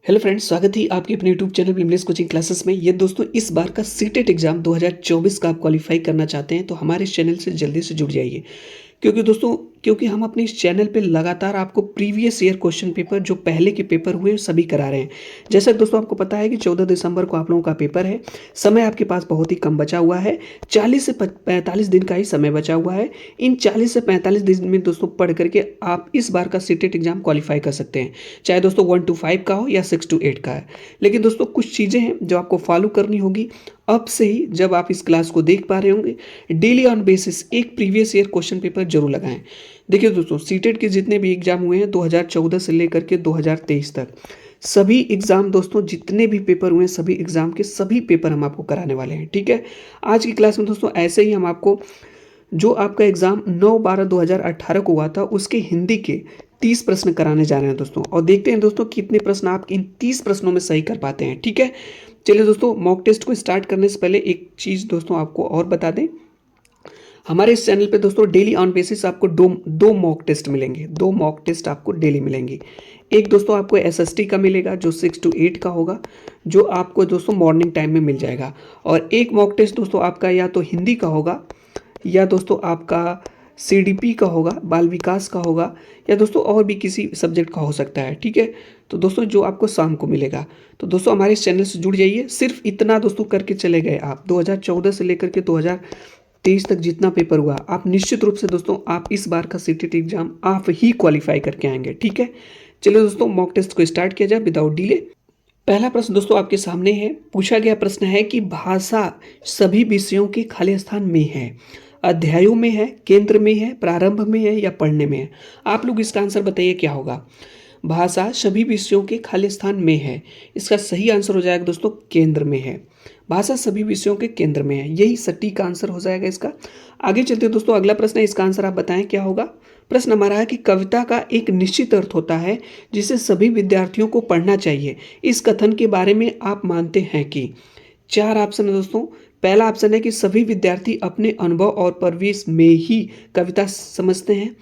Hello friends, स्वागत है आपके अपने YouTube channel English coaching classes में। ये दोस्तों इस बार का सीटेट एग्जाम 2024 का आप क्वालिफाई करना चाहते हैं तो हमारे इस चैनल से जल्दी से जुड़ जाइए। क्योंकि हम अपने इस चैनल पे लगातार आपको प्रीवियस ईयर क्वेश्चन पेपर जो पहले के पेपर हुए सभी करा रहे हैं। जैसे दोस्तों आपको पता है कि 14 दिसंबर को आप लोगों का पेपर है। समय आपके पास बहुत ही कम बचा हुआ है। 40 से 45 दिन का ही समय बचा हुआ है। इन 40 से 45 दिन में दोस्तों पढ़ करके आप इस बार का सीटेट एग्जाम क्वालिफाई कर सकते हैं, चाहे दोस्तों 1 to 5 का हो या 6 to 8 का है। लेकिन दोस्तों कुछ चीज़ें हैं जो आपको फॉलो करनी होगी। अब से ही जब आप इस क्लास को देख पा रहे होंगे, डेली ऑन बेसिस एक प्रीवियस ईयर क्वेश्चन पेपर जरूर लगाएं। देखिए दोस्तों, सीटेट के जितने भी एग्जाम हुए हैं 2014 से लेकर के 2023 तक, सभी एग्जाम दोस्तों जितने भी पेपर हुए हैं सभी एग्जाम के सभी पेपर हम आपको कराने वाले हैं। ठीक है, आज की क्लास में दोस्तों ऐसे ही हम आपको जो आपका एग्जाम 9/12/2018 को हुआ था उसके हिंदी के 30 प्रश्न कराने जा रहे हैं दोस्तों, और देखते हैं दोस्तों कितने प्रश्न आप इन 30 प्रश्नों में सही कर पाते हैं। ठीक है, चलिए दोस्तों, मॉक टेस्ट को स्टार्ट करने से पहले एक चीज़ दोस्तों आपको और बता दें। हमारे इस चैनल पे दोस्तों डेली ऑन बेसिस आपको दो मॉक टेस्ट मिलेंगे। दो मॉक टेस्ट आपको डेली मिलेंगी। एक दोस्तों आपको एसएसटी का मिलेगा जो 6 to 8 का होगा, जो आपको दोस्तों मॉर्निंग टाइम में मिल जाएगा। और एक मॉक टेस्ट दोस्तों आपका या तो हिंदी का होगा, या दोस्तों आपका सीडीपी का होगा, बाल विकास का होगा, या दोस्तों और भी किसी सब्जेक्ट का हो सकता है। ठीक है, तो दोस्तों जो आपको शाम को मिलेगा। तो दोस्तों हमारे इस चैनल से जुड़ जाइए। सिर्फ इतना दोस्तों करके चले गए आप, 2014 से लेकर के 2023 तक जितना पेपर हुआ, आप निश्चित रूप से दोस्तों आप इस बार का सीटेट एग्जाम आप ही क्वालिफाई करके आएंगे। ठीक है, चलिए दोस्तों मॉक टेस्ट को स्टार्ट किया जाए विदाउट डिले। पहला प्रश्न दोस्तों आपके सामने है। पूछा गया प्रश्न है कि भाषा सभी विषयों के खाली स्थान में है, अध्यायों में है, केंद्र में है, प्रारंभ में है या पढ़ने में है। आप लोग इसका आंसर बताइए क्या होगा। भाषा सभी विषयों के खाली स्थान में है, इसका सही आंसर हो जाएगा दोस्तों केंद्र में है। भाषा सभी विषयों के केंद्र में है, यही सटीक आंसर हो जाएगा इसका। आगे चलते हैं दोस्तों, अगला प्रश्न है, इसका आंसर आप बताएं क्या होगा। प्रश्न हमारा है कि कविता का एक निश्चित अर्थ होता है जिसे सभी विद्यार्थियों को पढ़ना चाहिए। इस कथन के बारे में आप मानते हैं कि। चार ऑप्शन है दोस्तों। पहला ऑप्शन है कि सभी विद्यार्थी अपने अनुभव और परिवेश में ही कविता समझते हैं।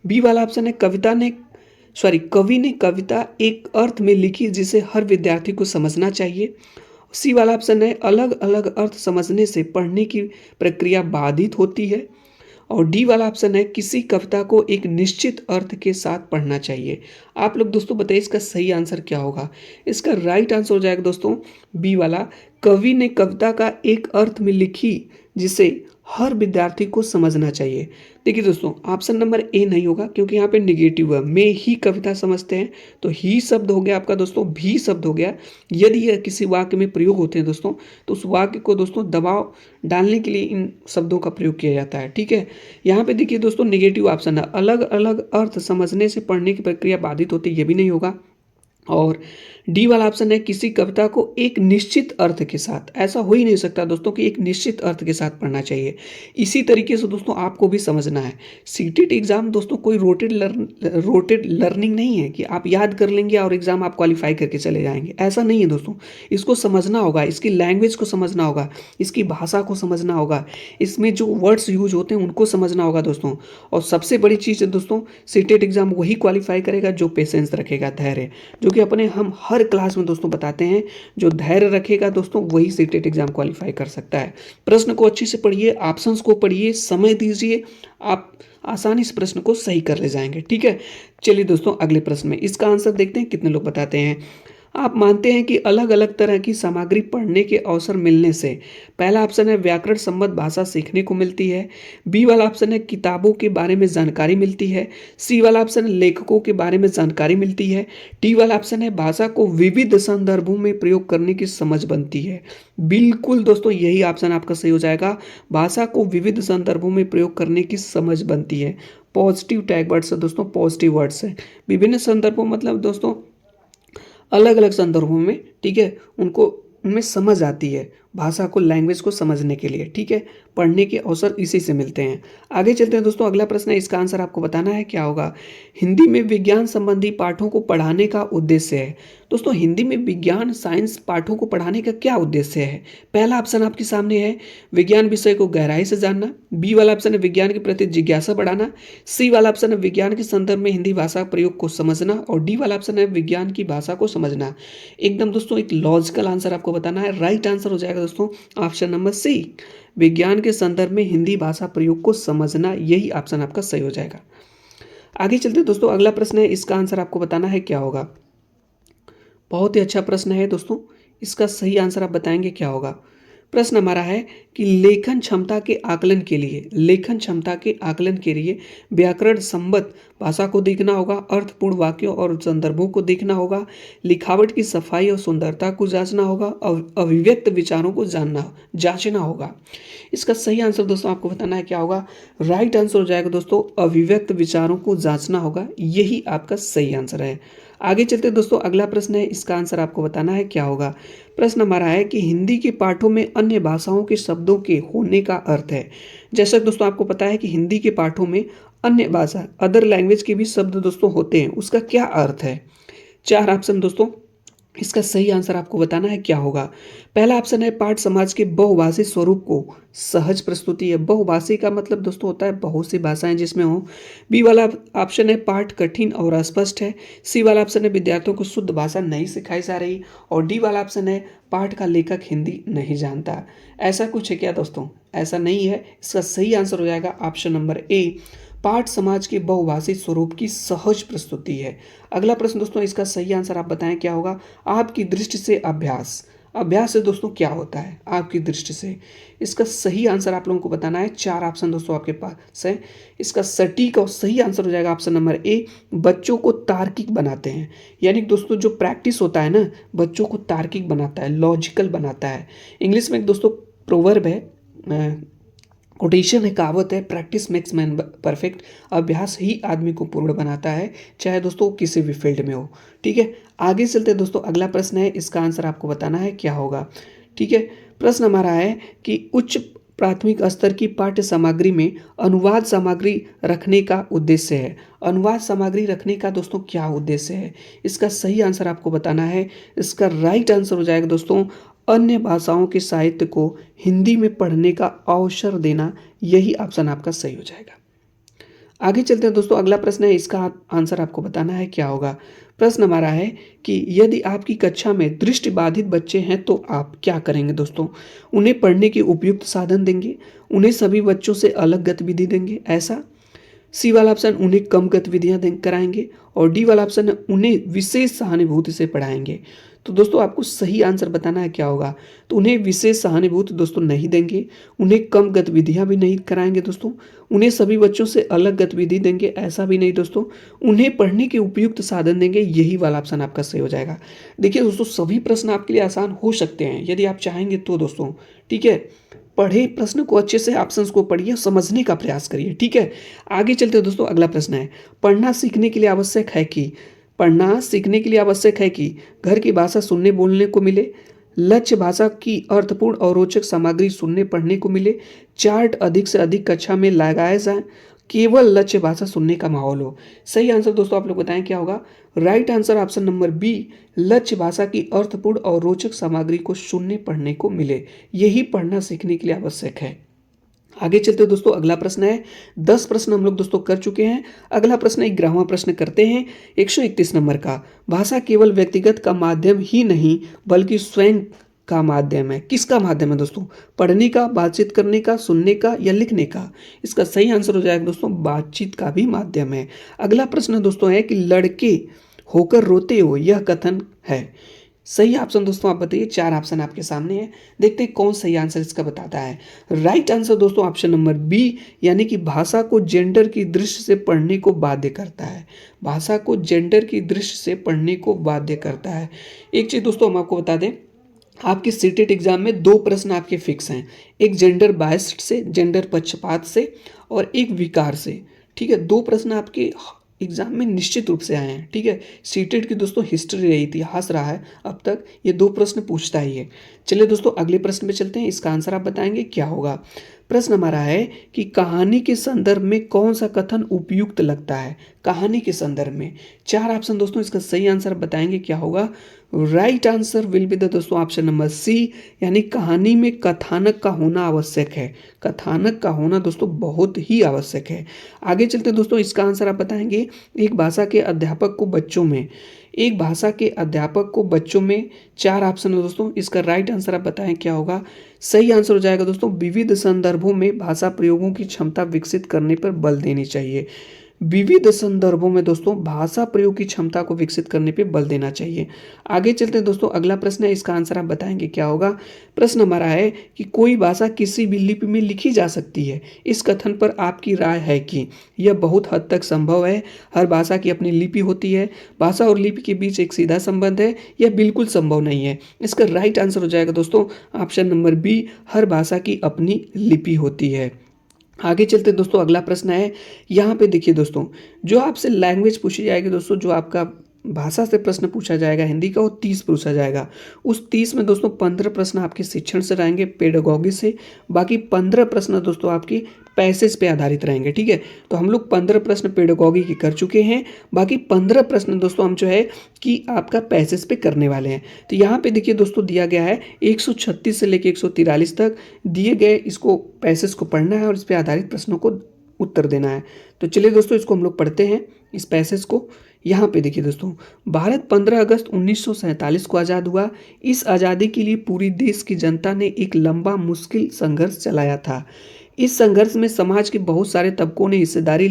बी वाला ऑप्शन है कवि ने कविता एक अर्थ में लिखी जिसे हर विद्यार्थी को समझना चाहिए। सी वाला ऑप्शन है अलग अलग अर्थ समझने से पढ़ने की प्रक्रिया बाधित होती है। और डी वाला ऑप्शन है किसी कविता को एक निश्चित अर्थ के साथ पढ़ना चाहिए। आप लोग दोस्तों बताइए इसका सही आंसर क्या होगा। इसका राइट आंसर हो जाएगा दोस्तों बी वाला, कवि ने कविता का एक अर्थ में लिखी जिसे हर विद्यार्थी को समझना चाहिए। देखिए दोस्तों, ऑप्शन नंबर ए नहीं होगा क्योंकि यहाँ पे निगेटिव है, में ही कविता समझते हैं, तो ही शब्द हो गया आपका दोस्तों, भी शब्द हो गया। यदि यह किसी वाक्य में प्रयोग होते हैं दोस्तों तो उस वाक्य को दोस्तों दबाव डालने के लिए इन शब्दों का प्रयोग किया जाता है। ठीक है, यहाँ पे देखिए दोस्तों निगेटिव ऑप्शन है, अलग अलग अर्थ समझने से पढ़ने की प्रक्रिया बाधित होती है, ये भी नहीं होगा। और डी वाला ऑप्शन है किसी कविता को एक निश्चित अर्थ के साथ। ऐसा हो ही नहीं सकता दोस्तों कि एक निश्चित अर्थ के साथ पढ़ना चाहिए। इसी तरीके से दोस्तों आपको भी समझना है, सीटेट एग्जाम दोस्तों कोई रोटेड लर्निंग नहीं है कि आप याद कर लेंगे और एग्जाम आप क्वालिफाई करके चले जाएंगे। ऐसा नहीं है दोस्तों, इसको समझना होगा, इसकी लैंग्वेज को समझना होगा, इसकी भाषा को समझना होगा, इसमें जो वर्ड्स यूज होते हैं उनको समझना होगा दोस्तों। और सबसे बड़ी चीज़ है दोस्तों, सीटेट एग्जाम वही क्वालिफाई करेगा जो पेशेंस रखेगा, धैर्य, जो कि अपने हम हर क्लास में दोस्तों बताते हैं। जो धैर्य रखेगा दोस्तों वही सीटेट एग्जाम क्वालिफाई कर सकता है। प्रश्न को अच्छे से पढ़िए, ऑप्शंस को पढ़िए, समय दीजिए, आप आसानी से प्रश्न को सही कर ले जाएंगे। ठीक है, चलिए दोस्तों अगले प्रश्न में इसका आंसर देखते हैं कितने लोग बताते हैं। आप मानते हैं कि अलग अलग तरह की सामग्री पढ़ने के अवसर मिलने से। पहला ऑप्शन है व्याकरण संबद्ध भाषा सीखने को मिलती है। बी वाला ऑप्शन है किताबों के बारे में जानकारी मिलती है। सी वाला ऑप्शन है लेखकों के बारे में जानकारी मिलती है। डी वाला ऑप्शन है भाषा को विविध संदर्भों में प्रयोग करने की समझ बनती है। बिल्कुल दोस्तों यही ऑप्शन आपका सही हो जाएगा, भाषा को विविध संदर्भों में प्रयोग करने की समझ बनती है। पॉजिटिव टैग वर्ड्स है दोस्तों, पॉजिटिव वर्ड्स है। विभिन्न संदर्भों मतलब दोस्तों अलग अलग संदर्भों में, ठीक है, उनको उनमें समझ आती है, भाषा को, लैंग्वेज को समझने के लिए, ठीक है। पढ़ने के अवसर इसी से मिलते हैं। आगे चलते हैं दोस्तों, अगला प्रश्न है, इसका आंसर आपको बताना है क्या होगा। हिंदी में विज्ञान संबंधी पाठों को पढ़ाने का उद्देश्य है। दोस्तों हिंदी में विज्ञान साइंस पाठों को पढ़ाने का क्या उद्देश्य है। पहला ऑप्शन आपके सामने है विज्ञान विषय को गहराई से जानना, बी वाला ऑप्शन है विज्ञान के प्रति जिज्ञासा बढ़ाना, सी वाला ऑप्शन है विज्ञान के संदर्भ में हिंदी भाषा प्रयोग को समझना, और डी वाला ऑप्शन है विज्ञान की भाषा को समझना। एकदम दोस्तों एक लॉजिकल आंसर आपको बताना है। राइट आंसर हो जाएगा दोस्तों ऑप्शन नंबर सी, विज्ञान के संदर्भ में हिंदी भाषा प्रयोग को समझना, यही ऑप्शन आपका सही हो जाएगा। आगे चलते हैं दोस्तों, अगला प्रश्न है, इसका आंसर आपको बताना है क्या होगा। बहुत ही अच्छा प्रश्न है दोस्तों, इसका सही आंसर आप बताएंगे क्या होगा। प्रश्न हमारा है कि लेखन क्षमता के आकलन के लिए, लेखन क्षमता के आकलन के लिए व्याकरण संबद्ध भाषा को देखना होगा, अर्थपूर्ण वाक्यों और संदर्भों को देखना होगा, लिखावट की सफाई और सुंदरता को जांचना होगा, और अभिव्यक्त विचारों को जांचना होगा। इसका सही आंसर दोस्तों आपको बताना है क्या होगा। राइट आंसर हो जाएगा दोस्तों अभिव्यक्त विचारों को जांचना होगा, यही आपका सही आंसर है। आगे चलते दोस्तों, अगला प्रश्न है, इसका आंसर आपको बताना है क्या होगा। प्रश्न हमारा है कि हिंदी के पाठों में अन्य भाषाओं के शब्दों के होने का अर्थ है। जैसा दोस्तों आपको पता है कि हिंदी के पाठों में अन्य भाषा, अदर लैंग्वेज के भी शब्द दोस्तों होते हैं, उसका क्या अर्थ है। चार ऑप्शन दोस्तों, इसका सही आंसर आपको बताना है क्या होगा। पहला ऑप्शन है पाठ समाज के बहुभाषी स्वरूप को सहज प्रस्तुति है। बहुभाषी का मतलब दोस्तों होता है बहुत सी भाषाएं जिसमें हो। बी वाला ऑप्शन है पाठ कठिन और अस्पष्ट है। सी वाला ऑप्शन है विद्यार्थियों को शुद्ध भाषा नहीं सिखाई जा रही, और डी वाला ऑप्शन है पाठ का लेखक हिंदी नहीं जानता। ऐसा कुछ है क्या दोस्तों, ऐसा नहीं है। इसका सही आंसर हो जाएगा ऑप्शन नंबर ए, पाठ समाज के बहुभाषी स्वरूप की सहज प्रस्तुति है। अगला प्रश्न दोस्तों, इसका सही आंसर आप बताएं क्या होगा। आपकी दृष्टि से अभ्यास, अभ्यास से दोस्तों क्या होता है आपकी दृष्टि से। इसका सही आंसर आप लोगों को बताना है। चार ऑप्शन दोस्तों आपके पास है। इसका सटीक और सही आंसर हो जाएगा ऑप्शन नंबर ए, बच्चों को तार्किक बनाते हैं। यानी दोस्तों जो प्रैक्टिस होता है ना, बच्चों को तार्किक बनाता है, लॉजिकल बनाता है। इंग्लिश में एक दोस्तों प्रोवर्ब है, कोटेशन है, कहावत है, प्रैक्टिस मेक्स मैन परफेक्ट। अभ्यास ही आदमी को पूर्ण बनाता है, चाहे दोस्तों किसी भी फील्ड में हो, ठीक है। आगे चलते हैं दोस्तों, अगला प्रश्न है, इसका आंसर आपको बताना है क्या होगा, ठीक है। प्रश्न हमारा है कि उच्च प्राथमिक स्तर की पाठ्य सामग्री में अनुवाद सामग्री रखने का उद्देश्य है। अनुवाद सामग्री रखने का दोस्तों क्या उद्देश्य है, इसका सही आंसर आपको बताना है। इसका राइट आंसर हो जाएगा दोस्तों अन्य भाषाओं के साहित्य को हिंदी में पढ़ने का अवसर देना, यही ऑप्शन आपका सही हो जाएगा। आगे चलते हैं दोस्तों, अगला प्रश्न है, इसका आंसर आपको बताना है क्या होगा। प्रश्न हमारा है कि यदि आपकी कक्षा में दृष्टि बाधित बच्चे हैं तो आप क्या करेंगे दोस्तों। उन्हें पढ़ने के उपयुक्त साधन देंगे, उन्हें सभी बच्चों से अलग गतिविधि देंगे, ऐसा। सी वाला ऑप्शन उन्हें कम गतिविधियां कराएंगे, और डी वाला ऑप्शन है उन्हें विशेष सहानुभूति से पढ़ाएंगे। तो दोस्तों आपको सही आंसर बताना है क्या होगा। तो उन्हें विशेष सहानुभूति दोस्तों नहीं देंगे, उन्हें कम गतिविधियां भी नहीं कराएंगे दोस्तों, उन्हें सभी बच्चों से अलग गतिविधि देंगे, ऐसा भी नहीं दोस्तों, उन्हें पढ़ने के उपयुक्त साधन देंगे, यही वाला ऑप्शन आपका सही हो जाएगा। देखिए दोस्तों सभी प्रश्न आपके लिए आसान हो सकते हैं यदि आप चाहेंगे तो दोस्तों, ठीक है। पढ़े प्रश्न को अच्छे से, ऑप्शंस को पढ़िए, समझने का प्रयास करिए, ठीक है। आगे चलते हैं दोस्तों, अगला प्रश्न है, पढ़ना सीखने के लिए आवश्यक है कि, पढ़ना सीखने के लिए आवश्यक है कि घर की भाषा सुनने बोलने को मिले, लक्ष्य भाषा की अर्थपूर्ण और रोचक सामग्री सुनने पढ़ने को मिले, चार्ट अधिक से अधिक कक्षा में लगाए जाए, केवल लक्ष्य भाषा सुनने का माहौल हो। सही आंसर दोस्तों आप लोग बताएं क्या होगा। Right answer option number B, लक्ष्य भाषा की अर्थपूर्ण और रोचक सामग्री को सुनने पढ़ने को मिले, यही पढ़ना सीखने के लिए आवश्यक है। आगे चलते दोस्तों, अगला प्रश्न है, 10 प्रश्न हम लोग दोस्तों कर चुके हैं। अगला प्रश्न 11वां प्रश्न करते हैं 131 नंबर का। भाषा केवल व्यक्तिगत का माध्यम ही नहीं बल्कि स्वयं का माध्यम है। किसका माध्यम है दोस्तों, पढ़ने का, बातचीत करने का, सुनने का या लिखने का। इसका सही आंसर हो जाएगा दोस्तों बातचीत का भी माध्यम है। अगला प्रश्न दोस्तों है कि लड़के होकर रोते हो, यह कथन है। सही ऑप्शन दोस्तों आप बताइए। 4 ऑप्शन आपके सामने है, देखते हैं कौन सही आंसर इसका बताता है। राइट आंसर दोस्तों ऑप्शन नंबर बी, यानी कि भाषा को जेंडर की दृष्टि से पढ़ने को बाध्य करता है। भाषा को जेंडर की दृष्टि से पढ़ने को बाध्य करता है। एक चीज दोस्तों हम आपको बता दें, आपके सीटेट एग्जाम में 2 प्रश्न आपके फिक्स हैं, एक जेंडर बायस्ड से, जेंडर पक्षपात से, और एक विकार से, ठीक है। 2 प्रश्न आपके एग्जाम में निश्चित रूप से आए हैं। ठीक है, सीटेट की दोस्तों हिस्ट्री रही, इतिहास रहा है अब तक, ये 2 प्रश्न पूछता ही है। चलिए दोस्तों अगले प्रश्न पे चलते हैं, इसका आंसर आप बताएंगे क्या होगा। प्रश्न हमारा है कि कहानी के संदर्भ में कौन सा कथन उपयुक्त लगता है। कहानी के संदर्भ में 4 ऑप्शन दोस्तों, इसका सही आंसर बताएंगे क्या होगा। Right answer will be the दोस्तों ऑप्शन नंबर सी, यानी कहानी में कथानक का होना आवश्यक है। कथानक का होना दोस्तों बहुत ही आवश्यक है। आगे चलते हैं दोस्तों, इसका आंसर आप बताएंगे। एक भाषा के अध्यापक को बच्चों में, एक भाषा के अध्यापक को बच्चों में, 4 ऑप्शन है दोस्तों, इसका राइट आंसर आप बताएं क्या होगा। सही आंसर हो जाएगा दोस्तों, विविध संदर्भों में भाषा प्रयोगों की क्षमता विकसित करने पर बल देनी चाहिए। विविध संदर्भों में दोस्तों भाषा प्रयोग की क्षमता को विकसित करने पे बल देना चाहिए। आगे चलते हैं दोस्तों, अगला प्रश्न है, इसका आंसर आप बताएंगे क्या होगा। प्रश्न हमारा है कि कोई भाषा किसी भी लिपि में लिखी जा सकती है, इस कथन पर आपकी राय है कि यह बहुत हद तक संभव है, हर भाषा की अपनी लिपि होती है, भाषा और लिपि के बीच एक सीधा संबंध है, यह बिल्कुल संभव नहीं है। इसका राइट आंसर हो जाएगा दोस्तों ऑप्शन नंबर बी, हर भाषा की अपनी लिपि होती है। आगे चलते दोस्तों, अगला प्रश्न है, यहाँ पे देखिए दोस्तों, जो आपसे लैंग्वेज पूछी जाएगी दोस्तों, जो आपका भाषा से प्रश्न पूछा जाएगा हिंदी का, वो 30 पूछा जाएगा। उस 30 में दोस्तों 15 प्रश्न आपके शिक्षण से रहेंगे, पेडागॉजी से, बाकी 15 प्रश्न दोस्तों आपकी पैसेज पे आधारित रहेंगे। ठीक है, तो हम लोग 15 प्रश्न पेडागॉजी के कर चुके हैं, बाकी 15 प्रश्न दोस्तों हम जो है कि आपका पैसेज पे करने वाले हैं। तो यहाँ पे देखिए दोस्तों दिया गया है 136 से लेकर 143 तक दिए गए, इसको पैसेज को पढ़ना है और इस पे आधारित प्रश्नों को उत्तर देना है। तो चलिए दोस्तों इसको हम लोग पढ़ते हैं, इस पैसेज को। यहाँ पे देखिए दोस्तों, भारत 15 अगस्त 1947 को आज़ाद हुआ। इस आज़ादी के लिए पूरी देश की जनता ने एक लंबा मुश्किल संघर्ष चलाया था। इस संघर्ष में समाज के बहुत सारे तबकों ने हिस्सेदारी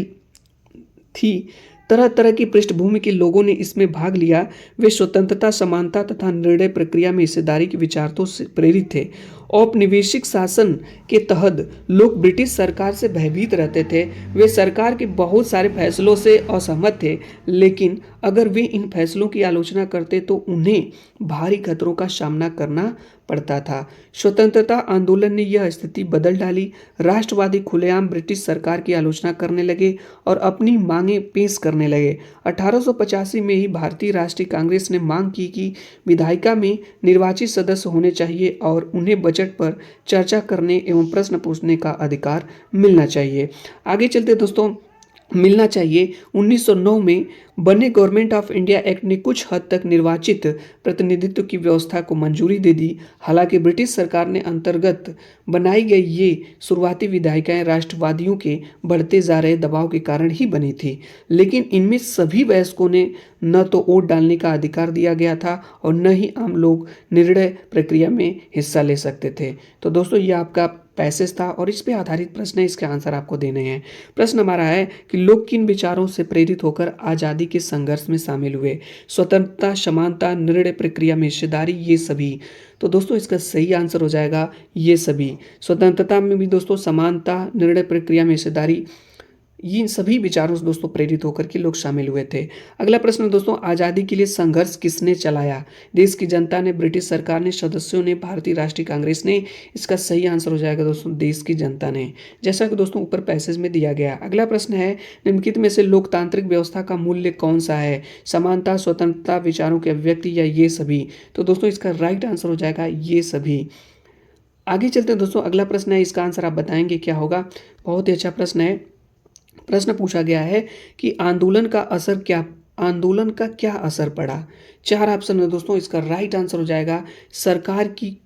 थी, तरह तरह की पृष्ठभूमि के लोगों ने इसमें भाग लिया। वे स्वतंत्रता, समानता तथा निर्णय प्रक्रिया में हिस्सेदारी के विचारों से प्रेरित थे। औपनिवेशिक शासन के तहत लोग ब्रिटिश सरकार से भयभीत रहते थे। वे सरकार के बहुत सारे फैसलों से असहमत थे, लेकिन अगर वे इन फैसलों की आलोचना करते तो उन्हें भारी खतरों का सामना करना पड़ता था। स्वतंत्रता आंदोलन ने यह स्थिति बदल डाली। राष्ट्रवादी खुलेआम ब्रिटिश सरकार की आलोचना करने लगे और अपनी मांगें पेश करने लगे। 1885 में ही भारतीय राष्ट्रीय कांग्रेस ने मांग की कि विधायिका में निर्वाचित सदस्य होने चाहिए और उन्हें बजट पर चर्चा करने एवं प्रश्न पूछने का अधिकार मिलना चाहिए। आगे चलते दोस्तों, मिलना चाहिए 1909 में बने गवर्नमेंट ऑफ इंडिया एक्ट ने कुछ हद तक निर्वाचित प्रतिनिधित्व की व्यवस्था को मंजूरी दे दी। हालांकि ब्रिटिश सरकार ने अंतर्गत बनाई गई ये शुरुआती विधायिकाएं राष्ट्रवादियों के बढ़ते जा रहे दबाव के कारण ही बनी थी, लेकिन इनमें सभी वयस्कों ने न तो वोट डालने का अधिकार दिया गया था और न ही आम लोग निर्णय प्रक्रिया में हिस्सा ले सकते थे। तो दोस्तों ये आपका पैसेज था और इस पे आधारित प्रश्न है, इसके आंसर आपको देने हैं। प्रश्न हमारा है कि लोग किन विचारों से प्रेरित होकर आज़ादी के संघर्ष में शामिल हुए। स्वतंत्रता, समानता, निर्णय प्रक्रिया में हिस्सेदारी, ये सभी। तो दोस्तों इसका सही आंसर हो जाएगा ये सभी। स्वतंत्रता में भी दोस्तों समानता, निर्णय प्रक्रिया में हिस्सेदारी, इन सभी विचारों से दोस्तों प्रेरित होकर के लोग शामिल हुए थे। अगला प्रश्न दोस्तों, आज़ादी के लिए संघर्ष किसने चलाया। देश की जनता ने, ब्रिटिश सरकार ने, सदस्यों ने, भारतीय राष्ट्रीय कांग्रेस ने। इसका सही आंसर हो जाएगा दोस्तों देश की जनता ने, जैसा कि दोस्तों ऊपर पैसेज में दिया गया। अगला प्रश्न है, निम्नलिखित में से लोकतांत्रिक व्यवस्था का मूल्य कौन सा है। समानता, स्वतंत्रता, विचारों की अभिव्यक्ति या ये सभी। तो दोस्तों इसका राइट आंसर हो जाएगा ये सभी। आगे चलते हैं दोस्तों, अगला प्रश्न है, इसका आंसर आप बताएंगे क्या होगा। बहुत ही अच्छा प्रश्न है। प्रश्न पूछा गया है कि आंदोलन का क्या असर पड़ा। 4 ऑप्शन है दोस्तों, इसका राइट आंसर हो जाएगा सरकार की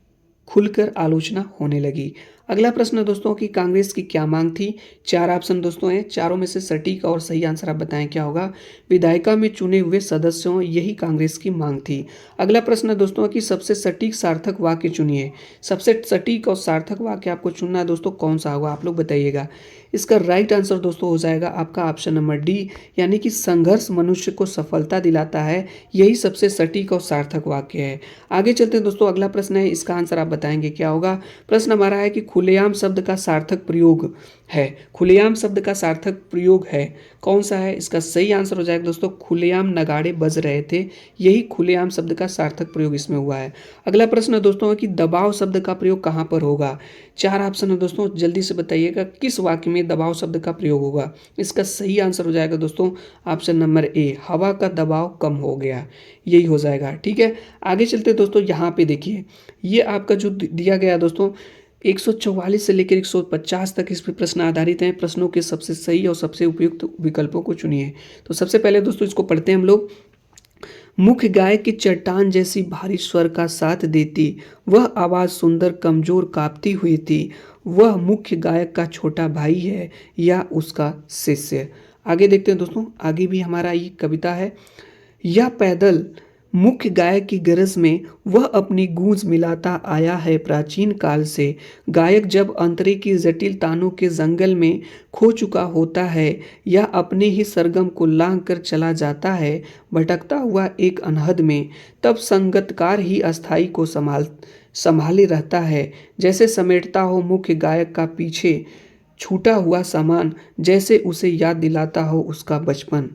खुलकर आलोचना होने लगी। अगला प्रश्न है दोस्तों कि कांग्रेस की क्या मांग थी। 4 ऑप्शन दोस्तों हैं, चारों में से सटीक और सही आंसर आप बताएं क्या होगा। विधायिका में चुने हुए सदस्यों, यही कांग्रेस की मांग थी। अगला प्रश्न है दोस्तों कि सबसे सटीक सार्थक वाक्य चुनिए। सबसे सटीक और सार्थक वाक्य आपको चुनना है दोस्तों, कौन सा होगा आप लोग बताइएगा। इसका राइट आंसर दोस्तों हो जाएगा आपका ऑप्शन नंबर डी, यानी कि संघर्ष मनुष्य को सफलता दिलाता है, यही सबसे सटीक और सार्थक वाक्य है। आगे चलते हैं दोस्तों, अगला प्रश्न है, इसका आंसर आप बताएंगे क्या होगा। प्रश्न हमारा है कि खुलेआम शब्द का सार्थक प्रयोग है। खुलेआम शब्द का सार्थक प्रयोग है कौन सा है। इसका सही आंसर हो जाएगा दोस्तों खुलेआम नगाड़े बज रहे थे, यही खुलेआम शब्द का सार्थक प्रयोग इसमें हुआ है। अगला प्रश्न है दोस्तों कि दबाव शब्द का प्रयोग कहाँ पर होगा। 4 ऑप्शन है दोस्तों, जल्दी से बताइएगा किस वाक्य में में दबाव शब्द का प्रयोग होगा? इसका सही आंसर हो जाएगा दोस्तों ऑप्शन नंबर ए, हवा का दबाव कम हो गया, यही हो जाएगा। ठीक है, आगे चलते हैं दोस्तों। यहाँ पे देखिए, ये आपका जो दिया गया दोस्तों 144 से लेकर 150 तक इस पे प्रश्न आधारित हैं। प्रश्नों के सबसे सही और सबसे उपयुक्त विकल्पों को चुनिए। तो सबसे पहले दोस्तों इसको पढ़ते हैं हम लोग। मुख्य गायक की चट्टान जैसी भारी स्वर का साथ देती, वह आवाज़ सुंदर कमजोर कांपती हुई थी। वह मुख्य गायक का छोटा भाई है या उसका शिष्य? आगे देखते हैं दोस्तों, आगे भी हमारा ये कविता है। यह पैदल मुख्य गायक की गरज में वह अपनी गूंज मिलाता आया है प्राचीन काल से। गायक जब अंतरे की जटिल तानों के जंगल में खो चुका होता है या अपने ही सरगम को लांघ कर चला जाता है भटकता हुआ एक अनहद में, तब संगतकार ही अस्थाई को संभाले रहता है, जैसे समेटता हो मुख्य गायक का पीछे छूटा हुआ सामान, जैसे उसे याद दिलाता हो उसका बचपन।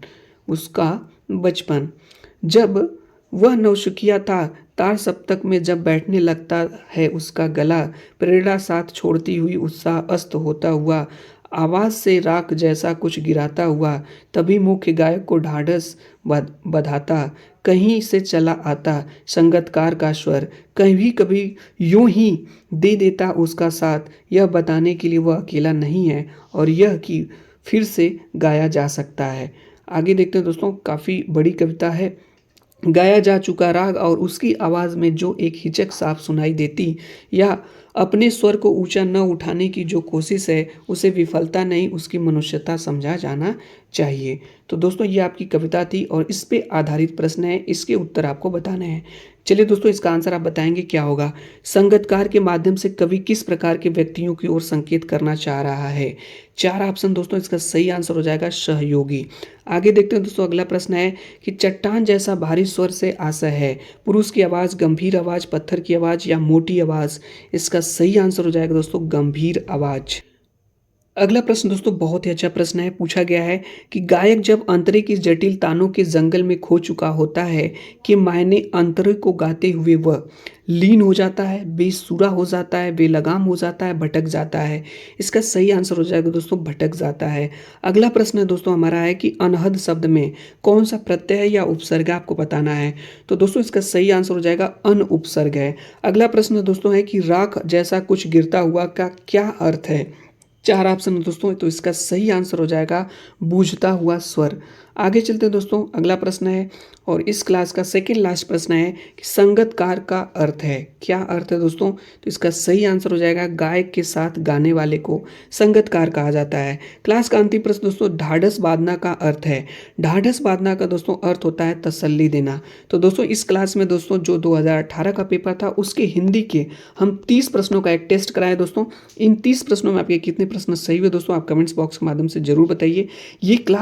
जब वह नौसिखिया था, तार सप्तक में जब बैठने लगता है उसका गला, प्रेरणा साथ छोड़ती हुई उत्साह अस्त होता हुआ, आवाज़ से राख जैसा कुछ गिराता हुआ, तभी मुख्य गायक को ढाढ़स बंधाता, कहीं से चला आता संगतकार का स्वर, कभी कभी यूं ही दे देता उसका साथ, यह बताने के लिए वह अकेला नहीं है और यह कि फिर से गाया जा सकता है। आगे देखते हैं दोस्तों, काफ़ी बड़ी कविता है। गाया जा चुका राग और उसकी आवाज़ में जो एक हिचक साफ सुनाई देती, या अपने स्वर को ऊंचा न उठाने की जो कोशिश है, उसे विफलता नहीं उसकी मनुष्यता समझा जाना चाहिए। तो दोस्तों ये आपकी कविता थी और इस पे आधारित प्रश्न है, इसके उत्तर आपको बताने हैं। चलिए दोस्तों, इसका आंसर आप बताएंगे क्या होगा? संगतकार के माध्यम से कवि किस प्रकार के व्यक्तियों की ओर संकेत करना चाह रहा है? 4 ऑप्शन दोस्तों, इसका सही आंसर हो जाएगा सहयोगी। आगे देखते हैं दोस्तों, अगला प्रश्न है कि चट्टान जैसा भारी स्वर से आशय है, पुरुष की आवाज़, गंभीर आवाज़, पत्थर की आवाज़ या मोटी आवाज़? इसका सही आंसर हो जाएगा दोस्तों गंभीर आवाज़। अगला प्रश्न दोस्तों बहुत ही अच्छा प्रश्न है। पूछा गया है कि गायक जब अंतरे की जटिल तानों के जंगल में खो चुका होता है कि मायने अंतरे को गाते हुए वह लीन हो जाता है, बेसुरा हो जाता है, बेलगाम हो जाता है, भटक जाता है? इसका सही आंसर हो जाएगा दोस्तों भटक जाता है। अगला प्रश्न है दोस्तों हमारा है कि अनहद शब्द में कौन सा प्रत्यय या उपसर्ग है, आपको बताना है। तो दोस्तों इसका सही आंसर हो जाएगा अन उपसर्ग है। अगला प्रश्न दोस्तों है कि राख जैसा कुछ गिरता हुआ का क्या अर्थ है? 4 ऑप्शन है दोस्तों, तो इसका सही आंसर हो जाएगा बूझता हुआ स्वर। आगे चलते हैं दोस्तों, अगला प्रश्न है और इस क्लास का सेकंड लास्ट प्रश्न है कि संगतकार का अर्थ है, क्या अर्थ है दोस्तों? तो इसका सही आंसर हो जाएगा गायक के साथ गाने वाले को संगतकार कहा जाता है। क्लास का अंतिम प्रश्न दोस्तों, ढाढ़स बांधना का अर्थ है। ढाढ़स बांधना का दोस्तों अर्थ होता है तसल्ली देना। तो दोस्तों इस क्लास में दोस्तों जो 2018 का पेपर था उसके हिंदी के हम 30 प्रश्नों का एक टेस्ट कराए दोस्तों। इन 30 प्रश्नों में आपके कितने प्रश्न सही हुए दोस्तों, आप कमेंट्स बॉक्स के माध्यम से जरूर बताइए। ये क्लास